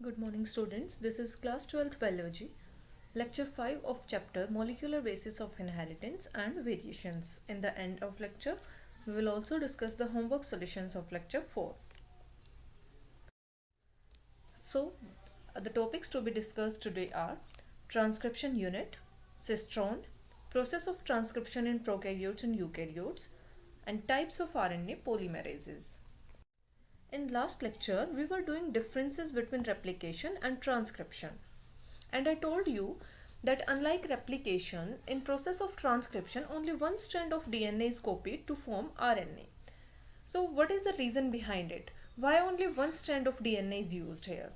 Good morning students, this is class 12th biology, lecture 5 of chapter molecular basis of inheritance and variations. In the end of lecture, we will also discuss the homework solutions of lecture 4. So, the topics to be discussed today are transcription unit, cistron, process of transcription in prokaryotes and eukaryotes, and types of RNA polymerases. In last lecture, we were doing differences between replication and transcription. And I told you that unlike replication, in process of transcription, only one strand of DNA is copied to form RNA. So what is the reason behind it? Why only one strand of DNA is used here?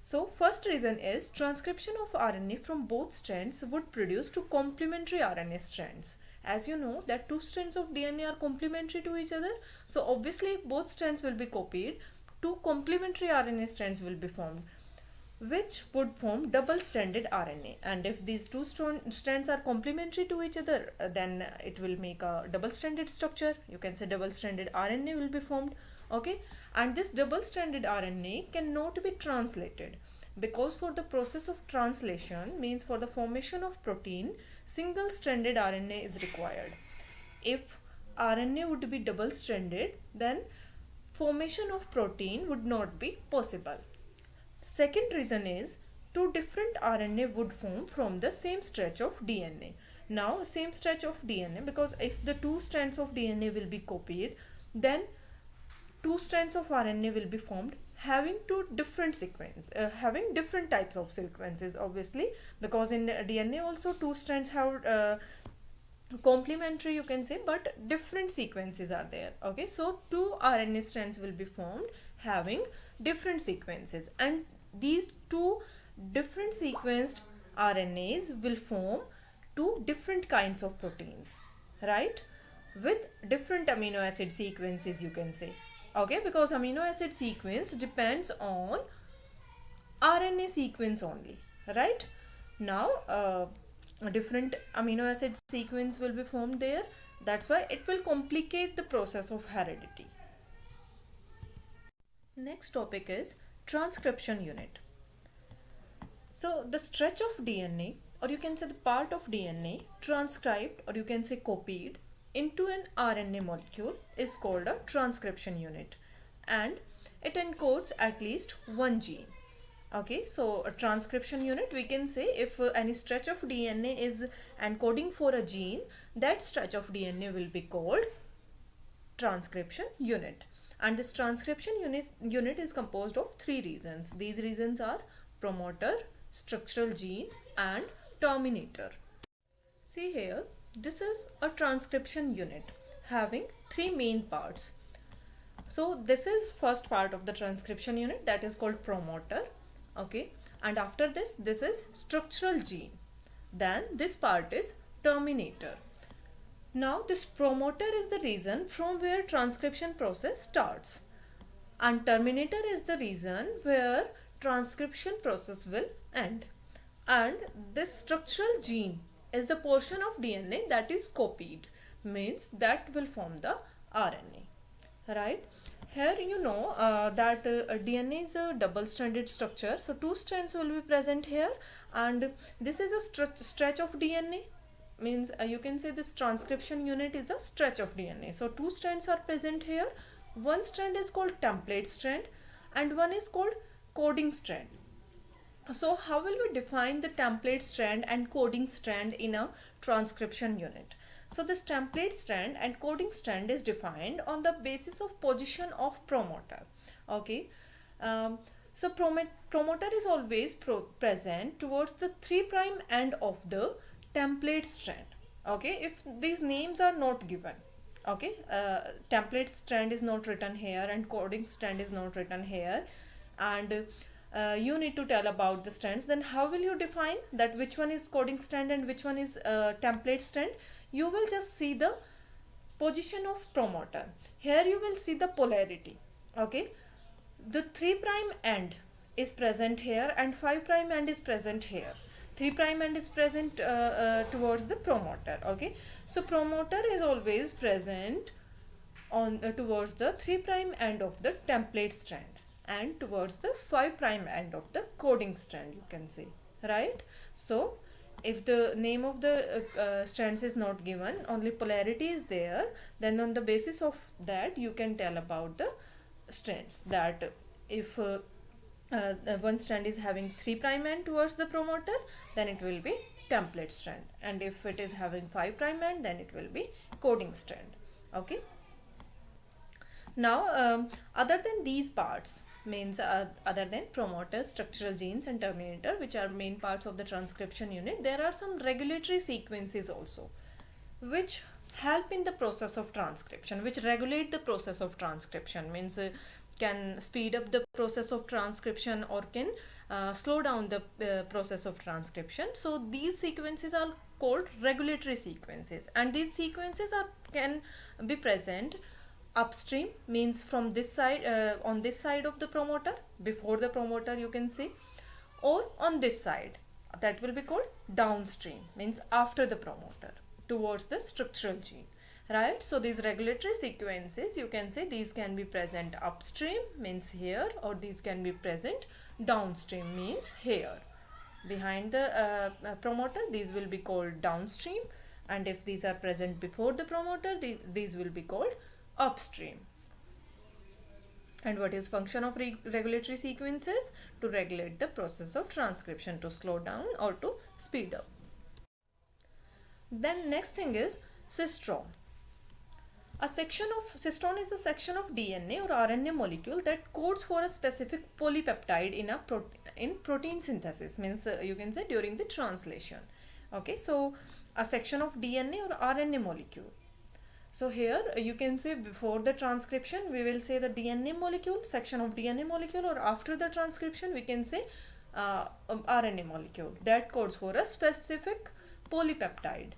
So first reason is transcription of RNA from both strands would produce two complementary RNA strands. As you know that two strands of DNA are complementary to each other. So obviously both strands will be copied. Two complementary RNA strands will be formed, which would form double-stranded RNA. And if these two strands are complementary to each other, then it will make a double-stranded structure. You can say double-stranded RNA will be formed. Okay, and this double-stranded RNA cannot be translated because for the process of translation, means for the formation of protein, single-stranded RNA is required. If RNA would be double-stranded, then formation of protein would not be possible. Second reason is two different RNA would form from the same stretch of DNA. Now same stretch of DNA, because if the two strands of DNA will be copied, then two strands of RNA will be formed having two different having different types of sequences, obviously, because in DNA also two strands have complementary, you can say, but different sequences are there. Okay, so two RNA strands will be formed having different sequences, and these two different sequenced RNAs will form two different kinds of proteins, right, with different amino acid sequences, you can say. Okay, because amino acid sequence depends on RNA sequence only, right? Now a different amino acid sequence will be formed there. That's why it will complicate the process of heredity. Next topic is transcription unit. So the stretch of DNA, or you can say the part of DNA transcribed, or you can say copied into an RNA molecule is called a transcription unit, and it encodes at least one gene. Okay, so a transcription unit, we can say if any stretch of DNA is encoding for a gene, that stretch of DNA will be called transcription unit. And this transcription unit is composed of three regions. These regions are promoter, structural gene, and terminator. See here, this is a transcription unit having three main parts. So this is first part of the transcription unit, that is called promoter. Okay, and after this is structural gene. Then this part is terminator. Now this promoter is the region from where transcription process starts, and terminator is the region where transcription process will end. And this structural gene is the portion of DNA that is copied, means that will form the RNA, right? Here you know that DNA is a double-stranded structure, so two strands will be present here, and this is a stretch of DNA, means you can say this transcription unit is a stretch of DNA. So two strands are present here. One strand is called template strand and one is called coding strand. So how will we define the template strand and coding strand in a transcription unit? So this template strand and coding strand is defined on the basis of position of promoter. Okay, so promoter is always present towards the 3' end of the template strand. Okay, if these names are not given, okay, template strand is not written here and coding strand is not written here, and you need to tell about the strands, then how will you define that which one is coding strand and which one is template strand? You will just see the position of promoter. Here you will see the polarity. Okay, the 3' end is present here and 5' end is present here. 3' end is present towards the promoter. Okay, so promoter is always present on towards the 3' end of the template strand. and towards the 5 prime end of the coding strand, you can say, right? So if the name of the strands is not given, only polarity is there, then on the basis of that you can tell about the strands, that if one strand is having 3 prime end towards the promoter, then it will be template strand, and if it is having 5 prime end, then it will be coding strand. Okay. Now other than these parts, means other than promoter, structural genes and terminator, which are main parts of the transcription unit, there are some regulatory sequences also which help in the process of transcription, which regulate the process of transcription, means can speed up the process of transcription or can slow down the process of transcription. So these sequences are called regulatory sequences, and these sequences can be present upstream, means from this side, on this side of the promoter, before the promoter, you can say, or on this side, that will be called downstream, means after the promoter, towards the structural gene, right? So these regulatory sequences, you can say, these can be present upstream, means here, or these can be present downstream, means here, behind the promoter. These will be called downstream, and if these are present before the promoter, these will be called upstream. And what is function of regulatory sequences? To regulate the process of transcription, to slow down or to speed up. Then next thing is cistron. Cistron is a section of DNA or RNA molecule that codes for a specific polypeptide in protein synthesis, means you can say during the translation. Okay, so a section of DNA or RNA molecule. So here you can say before the transcription we will say the DNA molecule, section of DNA molecule, or after the transcription we can say RNA molecule that codes for a specific polypeptide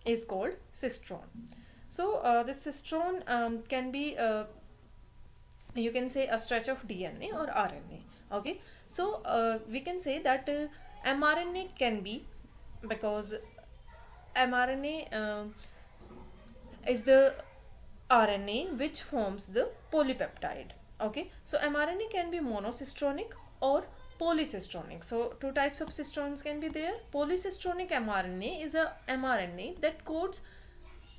is called cistron. So the cistron can be you can say a stretch of DNA or RNA. Okay, so we can say that mRNA can be, because mRNA is the RNA which forms the polypeptide. Okay, so mRNA can be monocistronic or polycistronic. So two types of cistrons can be there. Polycistronic mRNA is a mRNA that codes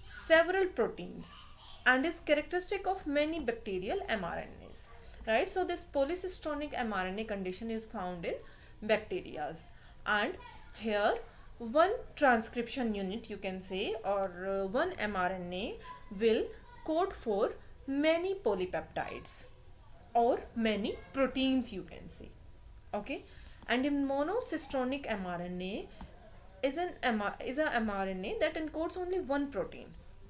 several proteins and is characteristic of many bacterial mRNAs, right? So this polycistronic mRNA condition is found in bacteria, and here one transcription unit, you can say, or one mRNA will code for many polypeptides or many proteins, you can say. Okay, and in monocistronic mRNA is a mRNA that encodes only one protein.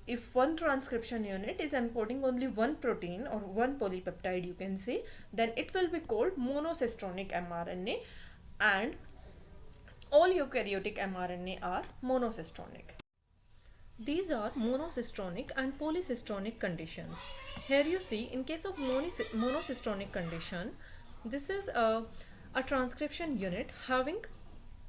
If one transcription unit is encoding only one protein or one polypeptide, you can say, then it will be called monocistronic mRNA, and all eukaryotic mRNA are monocistronic. These are monocistronic and polycistronic conditions. Here you see, in case of monocistronic condition, this is a transcription unit having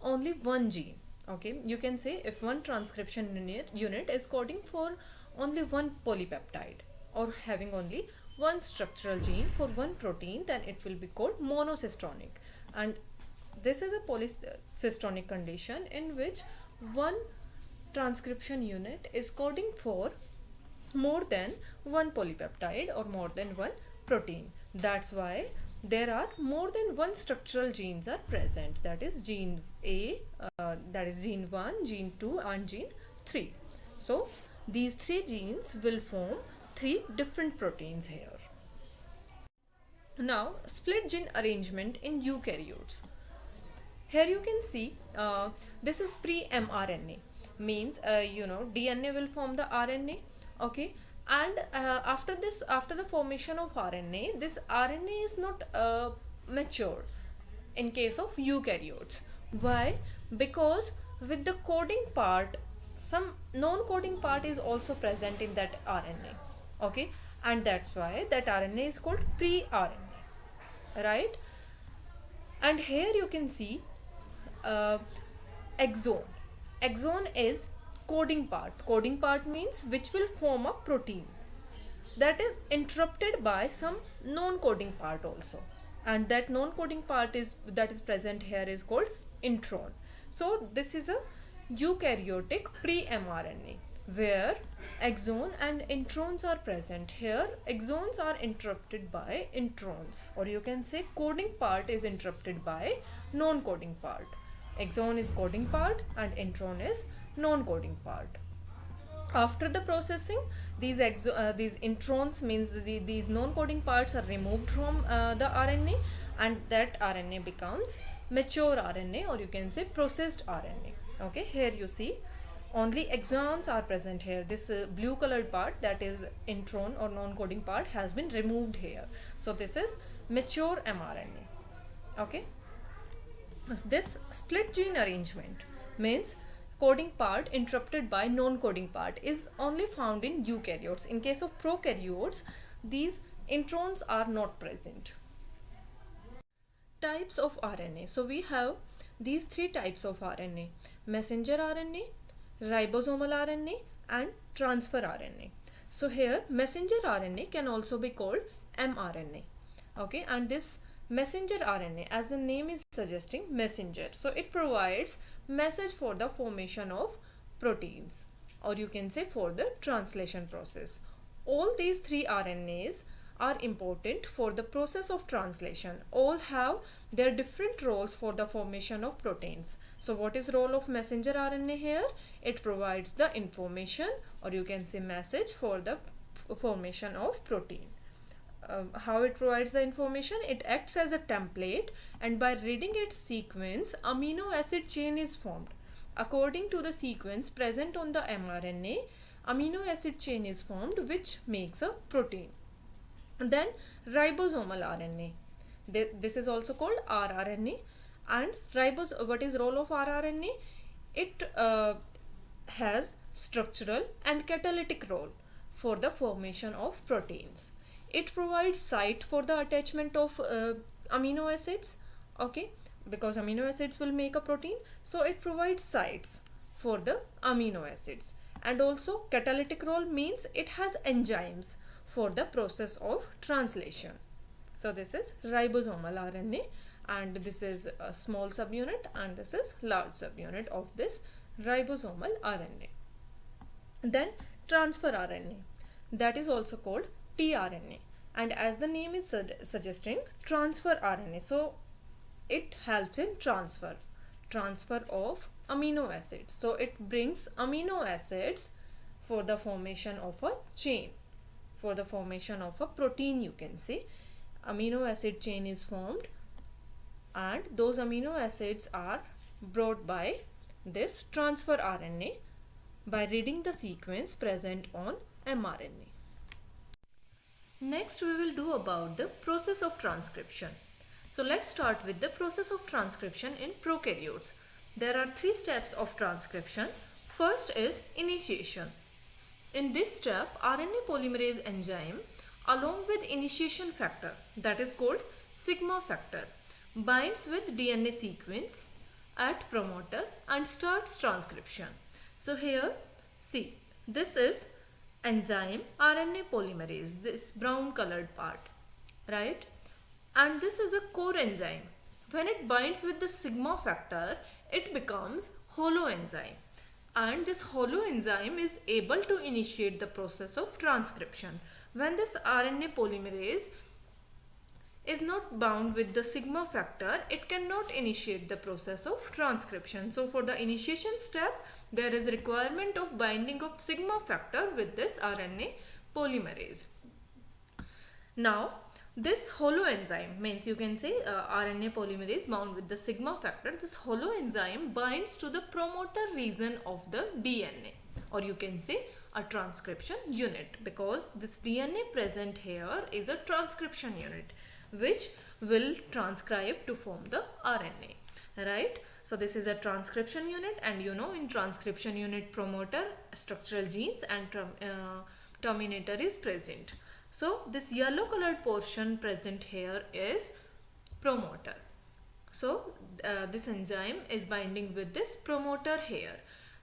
only one gene. Okay, you can say if one transcription unit is coding for only one polypeptide or having only one structural gene for one protein, then it will be called monocistronic. And this is a polycistronic condition in which one transcription unit is coding for more than one polypeptide or more than one protein. That's why there are more than one structural genes are present, that is gene A, that is gene 1, gene 2 and gene 3. So these three genes will form three different proteins here. Now split gene arrangement in eukaryotes. Here you can see this is pre-mRNA, means DNA will form the RNA. Okay, and after the formation of RNA, this RNA is not mature in case of eukaryotes. Why? Because with the coding part, some non-coding part is also present in that RNA. Okay, and that's why that RNA is called pre-RNA, right? And here you can see exon. Exon is coding part. Coding part means which will form a protein that is interrupted by some non-coding part also. and that non-coding part that is present here is called intron. So this is a eukaryotic pre-mRNA where exon and introns are present. Here exons are interrupted by introns, or you can say coding part is interrupted by non-coding part. Exon is coding part and intron is non-coding part. After the processing, these introns, means these non-coding parts, are removed from the RNA, and that RNA becomes mature RNA, or you can say processed RNA. Okay, here you see only exons are present here. This blue colored part, that is intron or non-coding part, has been removed here. So this is mature mRNA. Okay, this split gene arrangement means coding part interrupted by non-coding part is only found in eukaryotes. In case of prokaryotes, these introns are not present. Types of RNA. So we have these three types of RNA: messenger RNA, ribosomal RNA, and transfer RNA. So here messenger RNA can also be called mRNA. Okay, and this messenger RNA, as the name is suggesting, messenger, so it provides message for the formation of proteins, or you can say for the translation process. All these three RNAs are important for the process of translation. All have their different roles for the formation of proteins. So what is role of messenger RNA here? It provides the information, or you can say message, for the formation of protein. How it provides the information? It acts as a template, and by reading its sequence, amino acid chain is formed. According to the sequence present on the mRNA, amino acid chain is formed, which makes a protein. Then ribosomal RNA. This is also called rRNA. And what is role of rRNA? It has structural and catalytic role for the formation of proteins. It provides site for the attachment of amino acids, okay, because amino acids will make a protein. So it provides sites for the amino acids. And also catalytic role means it has enzymes for the process of translation. So this is ribosomal RNA, and this is a small subunit, and this is large subunit of this ribosomal RNA. Then transfer RNA, that is also called tRNA, and as the name is suggesting, transfer RNA, so it helps in transfer of amino acids. So it brings amino acids for the formation of a chain, for the formation of a protein, you can say. Amino acid chain is formed, and those amino acids are brought by this transfer RNA by reading the sequence present on mRNA. Next we will do about the process of transcription. So let's start with the process of transcription in prokaryotes. There are three steps of transcription. First is initiation. In this step, RNA polymerase enzyme along with initiation factor, that is called sigma factor, binds with DNA sequence at promoter and starts transcription. So here see, this is enzyme RNA polymerase, this brown colored part, right? And this is a core enzyme. When it binds with the sigma factor, it becomes holoenzyme. And this holoenzyme is able to initiate the process of transcription. When this RNA polymerase is not bound with the sigma factor, it cannot initiate the process of transcription. So for the initiation step, there is requirement of binding of sigma factor with this RNA polymerase. Now this holoenzyme, means you can say RNA polymerase bound with the sigma factor, this holoenzyme binds to the promoter region of the DNA, or you can say a transcription unit, because this DNA present here is a transcription unit which will transcribe to form the RNA, right? So this is a transcription unit, and you know, in transcription unit, promoter, structural genes, and terminator is present. So this yellow colored portion present here is promoter. So this enzyme is binding with this promoter here.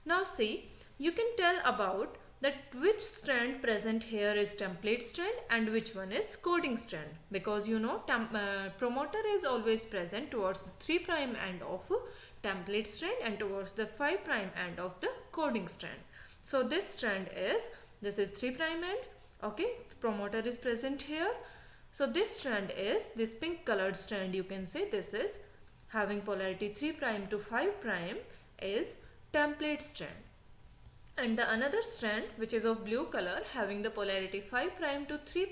Now see, you can tell about that which strand present here is template strand and which one is coding strand, because you know promoter is always present towards the 3' end of template strand and towards the 5' end of the coding strand. So this strand is, this is 3' end, okay, promoter is present here. So this strand is, this pink colored strand, you can say this is having polarity 3' to 5' is template strand. And the another strand which is of blue color having the polarity 5' to 3'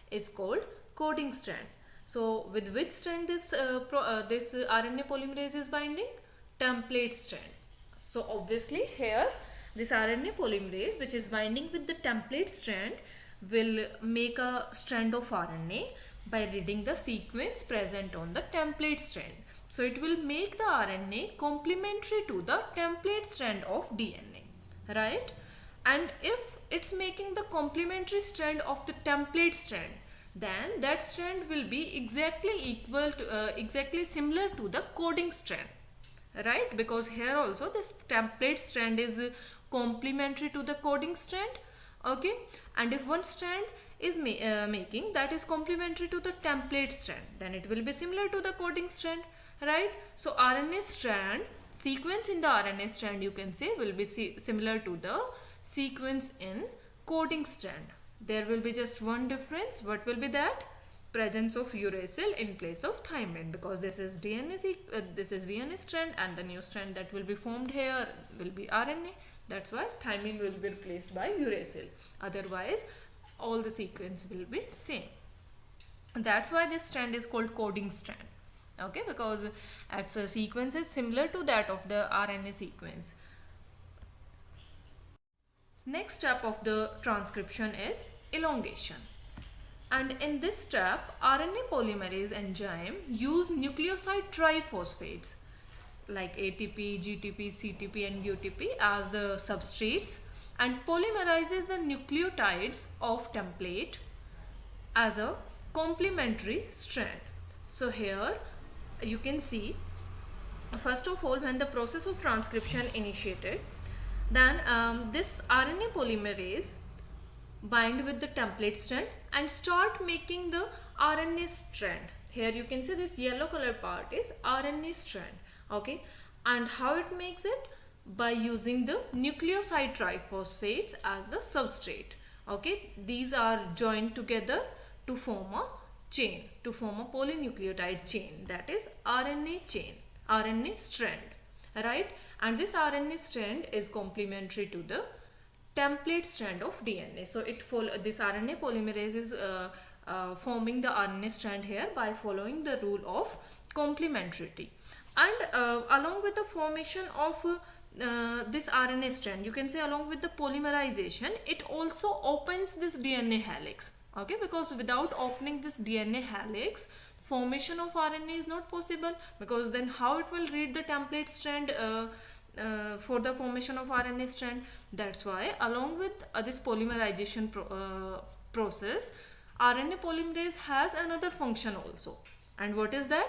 is called coding strand. So with which strand this RNA polymerase is binding? Template strand. So obviously here this RNA polymerase which is binding with the template strand will make a strand of RNA by reading the sequence present on the template strand. So it will make the RNA complementary to the template strand of DNA, right? And if it's making the complementary strand of the template strand, then that strand will be exactly equal to exactly similar to the coding strand, right? Because here also this template strand is complementary to the coding strand, okay? And if one strand is making that is complementary to the template strand, then it will be similar to the coding strand, right? So RNA strand sequence in the RNA strand, you can say, will be similar to the sequence in coding strand. There will be just one difference. What will be that? Presence of uracil in place of thymine, because this is DNA strand and the new strand that will be formed here will be RNA. That's why thymine will be replaced by uracil. Otherwise all the sequence will be same. That's why this strand is called coding strand, okay, because its sequence is similar to that of the RNA sequence. Next step of the transcription is elongation. And in this step, RNA polymerase enzyme use nucleoside triphosphates like ATP, GTP, CTP and UTP as the substrates and polymerizes the nucleotides of template as a complementary strand. So here you can see, first of all, when the process of transcription initiated, then this RNA polymerase bind with the template strand and start making the RNA strand. Here you can see this yellow color part is RNA strand, okay? And how it makes it? By using the nucleoside triphosphates as the substrate, okay? These are joined together to form a chain, to form a polynucleotide chain, that is RNA chain, RNA strand, right? And this RNA strand is complementary to the template strand of DNA. So this RNA polymerase is forming the RNA strand here by following the rule of complementarity. And along with the formation of this RNA strand, you can say along with the polymerization, it also opens this DNA helix, okay? Because without opening this DNA helix, formation of RNA is not possible, because then how it will read the template strand for the formation of RNA strand. That's why along with this polymerization process, RNA polymerase has another function also. And what is that?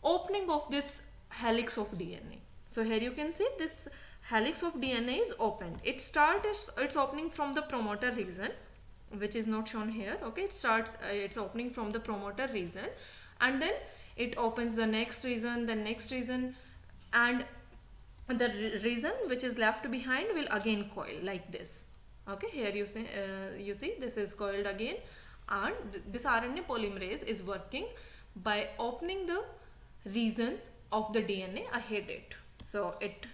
Opening of this helix of DNA. So here you can see this helix of DNA is opened. It starts its opening from the promoter region, which is not shown here, okay? It starts its opening from the promoter region, and then it opens the next region, and the region which is left behind will again coil like this, okay? Here you see this is coiled again, and this RNA polymerase is working by opening the region of the DNA ahead it. So it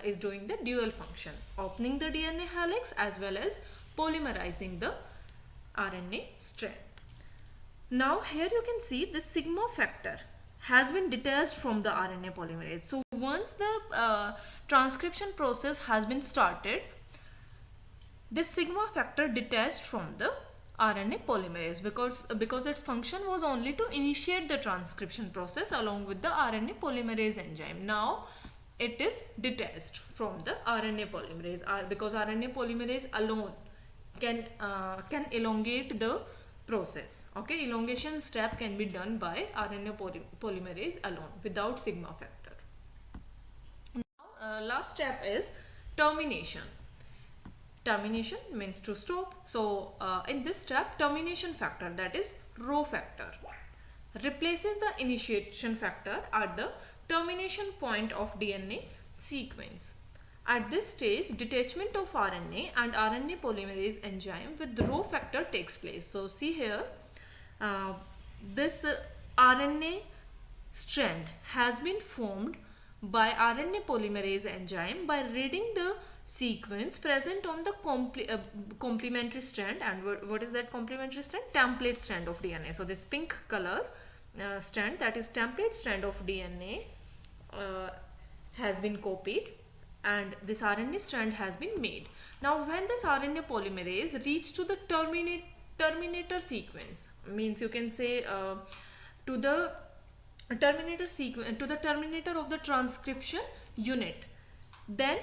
is doing the dual function, opening the DNA helix as well as polymerizing the RNA strand. Now here you can see the sigma factor has been detached from the RNA polymerase. So once the transcription process has been started, this sigma factor detached from the RNA polymerase because its function was only to initiate the transcription process along with the RNA polymerase enzyme. Now it is detached from the RNA polymerase because RNA polymerase alone can elongate the process, okay? Elongation step can be done by RNA polymerase alone without sigma factor. Now last step is termination. Termination means to stop. So in this step, termination factor, that is Rho factor, replaces the initiation factor at the termination point of DNA sequence. At this stage, detachment of RNA and RNA polymerase enzyme with Rho factor takes place. So see here, this RNA strand has been formed by RNA polymerase enzyme by reading the sequence present on the complementary strand. And what is that complementary strand? Template strand of DNA. So this pink color strand, that is template strand of DNA, has been copied, and this RNA strand has been made. Now when this RNA polymerase reaches to the terminator sequence, means you can say to the terminator of the transcription unit, then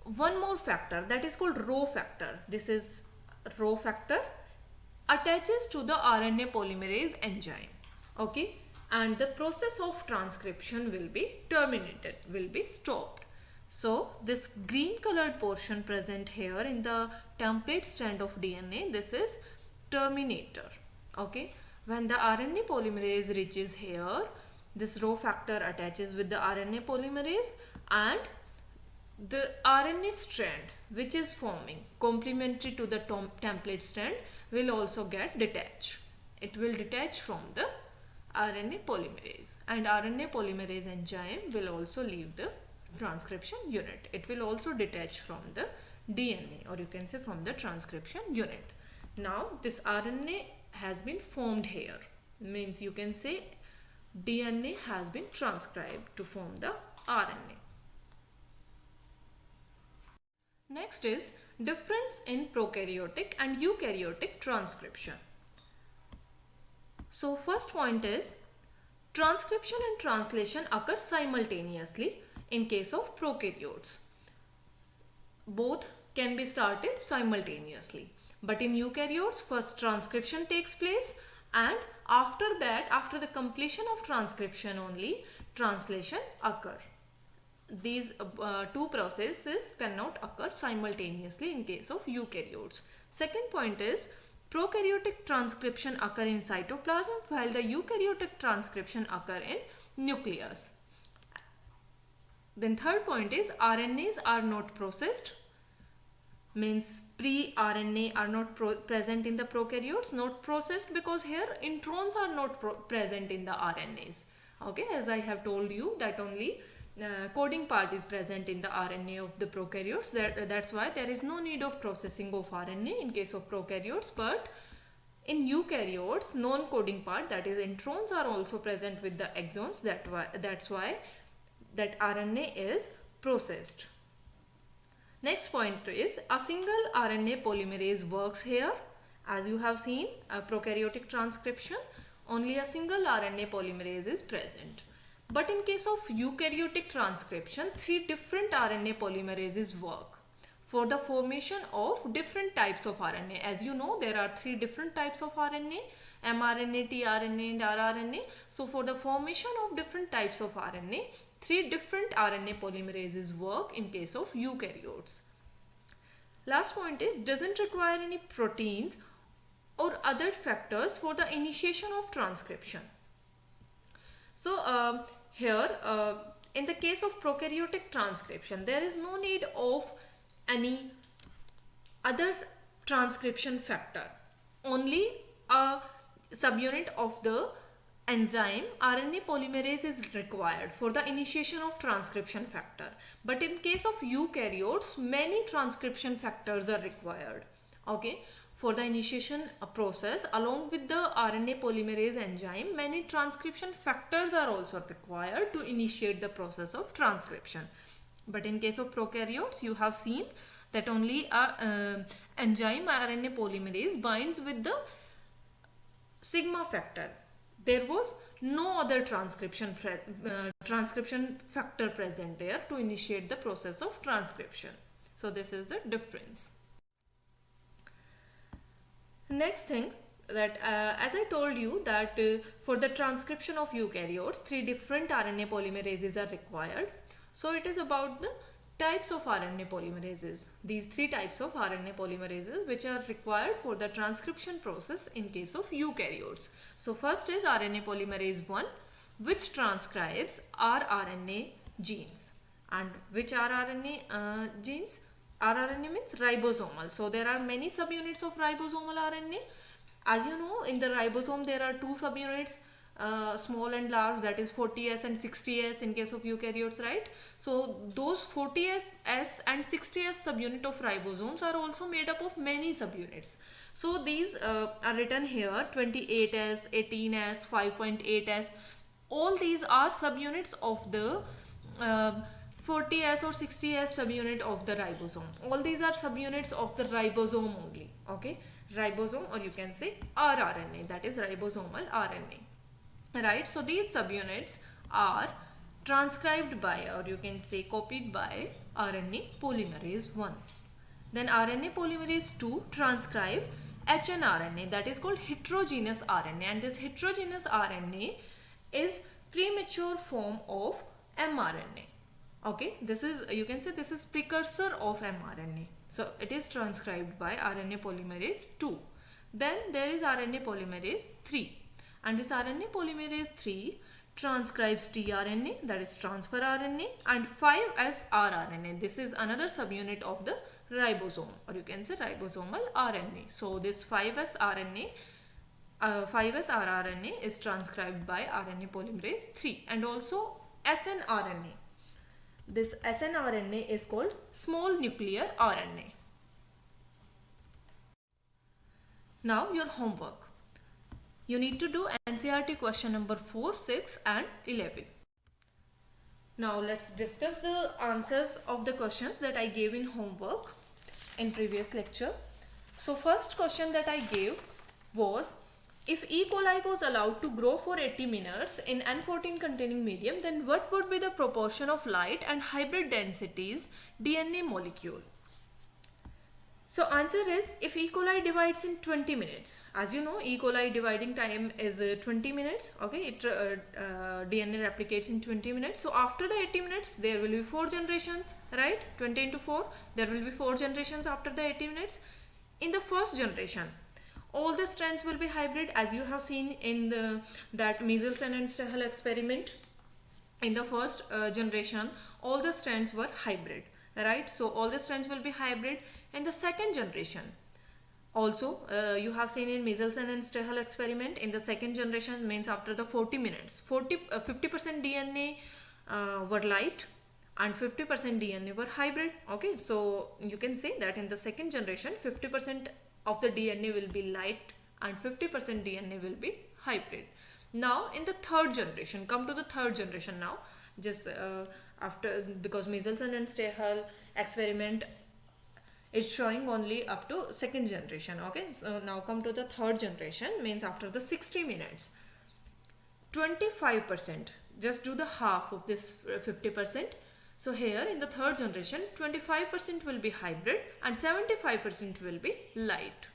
one more factor, that is called Rho factor, this is Rho factor, attaches to the RNA polymerase enzyme. Okay, and the process of transcription will be terminated, will be stopped. So this green colored portion present here in the template strand of DNA, this is terminator. Okay, when the RNA polymerase reaches here, this Rho factor attaches with the RNA polymerase, and the RNA strand which is forming complementary to the template strand will also get detached. It will detach from the RNA polymerase, and RNA polymerase enzyme will also leave the transcription unit. It will also detach from the DNA, or you can say from the transcription unit. Now this RNA has been formed here, means you can say DNA has been transcribed to form the RNA. Next is difference in prokaryotic and eukaryotic transcription. So first point is transcription and translation occur simultaneously in case of prokaryotes. Both can be started simultaneously. But in eukaryotes, first transcription takes place, and after that, after the completion of transcription only, translation occur. These two processes cannot occur simultaneously in case of eukaryotes. Second point is prokaryotic transcription occur in cytoplasm, while the eukaryotic transcription occur in nucleus. Then third point is RNAs are not processed, means pre-RNA are not present in the prokaryotes, not processed because here introns are not present in the RNAs. Okay, as I have told you that only coding part is present in the RNA of the prokaryotes. That's why there is no need of processing of RNA in case of prokaryotes. But in eukaryotes, non-coding part, that is introns, are also present with the exons. That's why that RNA is processed. Next point is a single RNA polymerase works here. As you have seen, a prokaryotic transcription, only a single RNA polymerase is present. But in case of eukaryotic transcription, 3 different RNA polymerases work for the formation of different types of RNA. As you know, there are 3 different types of RNA, mRNA, tRNA and rRNA. So for the formation of different types of RNA, 3 different RNA polymerases work in case of eukaryotes. Last point is doesn't require any proteins or other factors for the initiation of transcription. So here in the case of prokaryotic transcription, there is no need of any other transcription factor. Only a subunit of the enzyme RNA polymerase is required for the initiation of transcription factor. But in case of eukaryotes, many transcription factors are required. Okay, for the initiation process, along with the RNA polymerase enzyme, many transcription factors are also required to initiate the process of transcription. But in case of prokaryotes, you have seen that only a enzyme RNA polymerase binds with the sigma factor. There was no other transcription factor present there to initiate the process of transcription. So this is the difference. Next thing, that as I told you that for the transcription of eukaryotes, 3 different RNA polymerases are required. So it is about the Types of RNA polymerases. These three types of RNA polymerases which are required for the transcription process in case of eukaryotes. So first is RNA polymerase 1, which transcribes rRNA genes. And which rRNA genes? rRNA means ribosomal. So there are many subunits of ribosomal RNA. As you know, in the ribosome there are two subunits, small and large, that is 40S and 60S in case of eukaryotes, right? So those 40S and 60S subunit of ribosomes are also made up of many subunits. So these are written here: 28S, 18S, 5.8S. All these are subunits of the 40S or 60S subunit of the ribosome. All these are subunits of the ribosome only. Okay, ribosome, or you can say rRNA, that is ribosomal RNA. Right, so these subunits are transcribed by, or you can say copied by, RNA polymerase 1. Then RNA polymerase 2 transcribe hnRNA, that is called heterogeneous RNA, and this heterogeneous RNA is premature form of mRNA. Okay, this is, you can say this is precursor of mRNA. So it is transcribed by RNA polymerase 2. Then there is RNA polymerase 3. And this RNA polymerase 3 transcribes tRNA, that is transfer RNA, and 5S rRNA. This is another subunit of the ribosome, or you can say ribosomal RNA. So this 5S RNA, 5S rRNA is transcribed by RNA polymerase 3, and also snRNA. This snRNA is called small nuclear RNA. Now your homework. You need to do NCERT question number 4, 6 and 11. Now let's discuss the answers of the questions that I gave in homework in previous lecture. So first question that I gave was, if E. coli was allowed to grow for 80 minutes in N14 containing medium, then what would be the proportion of light and hybrid densities DNA molecule? So answer is, if E. coli divides in 20 minutes, as you know, E. coli dividing time is 20 minutes, okay, it DNA replicates in 20 minutes. So after the 80 minutes, there will be 4 generations, right? 20 into 4, there will be 4 generations after the 80 minutes. In the first generation, all the strands will be hybrid, as you have seen in that Michelson and Stahel experiment. In the first generation, all the strands were hybrid. Right, so all the strands will be hybrid. In the second generation, also you have seen in Michelson and Stahel experiment, in the second generation, means after the 40 minutes, 50% DNA were light and 50% DNA were hybrid. Okay, so you can say that in the second generation, 50% of the DNA will be light and 50% DNA will be hybrid. Now in the third generation, come to the third generation now, just after, because Michelson and Stahel experiment is showing only up to second generation. Okay, so now come to the third generation, means after the 60 minutes, 25%, just do the half of this 50%. So here in the third generation, 25% will be hybrid and 75% will be light.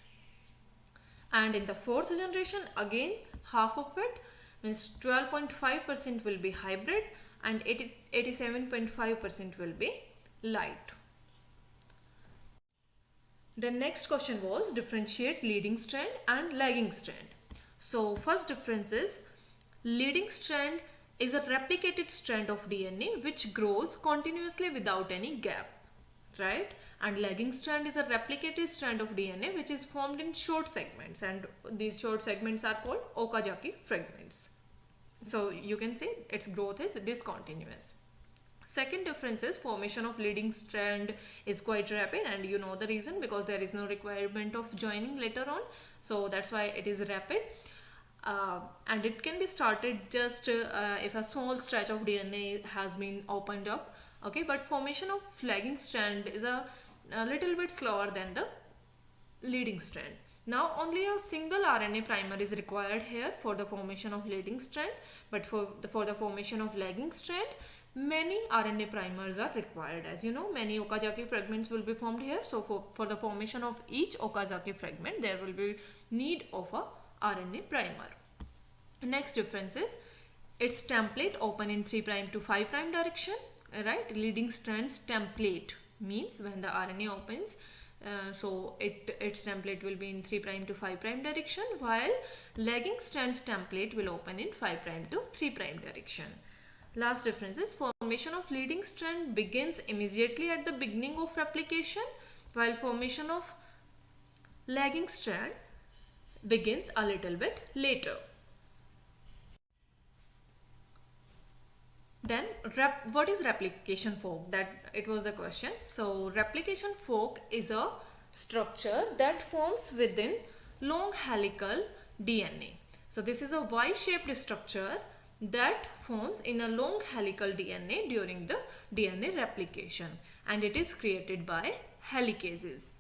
And in the fourth generation, again half of it, means 12.5% will be hybrid and 87.5% will be light. The next question was, differentiate leading strand and lagging strand. So first difference is, leading strand is a replicated strand of DNA which grows continuously without any gap, right? And lagging strand is a replicated strand of DNA which is formed in short segments, and these short segments are called Okazaki fragments. So you can say its growth is discontinuous. Second difference is, formation of leading strand is quite rapid, and you know the reason, because there is no requirement of joining later on, so that's why it is rapid. And it can be started just if a small stretch of DNA has been opened up. Okay, but formation of lagging strand is a little bit slower than the leading strand. Now only a single RNA primer is required here for the formation of leading strand, but for the formation of lagging strand, many RNA primers are required. As you know, many Okazaki fragments will be formed here. So for the formation of each Okazaki fragment, there will be need of a RNA primer. Next difference is, its template open in 3' to 5' direction. right? Leading strands template means when the RNA opens, so its template will be in 3' to 5' direction, while lagging strands template will open in 5' to 3' direction. Last difference is formation of leading strand begins immediately at the beginning of replication, while formation of lagging strand begins a little bit later. Then what is replication fork? That it was the question. So replication fork is a structure that forms within long helical DNA. So this is a Y-shaped structure that forms in a long helical DNA during the DNA replication, and it is created by helicases.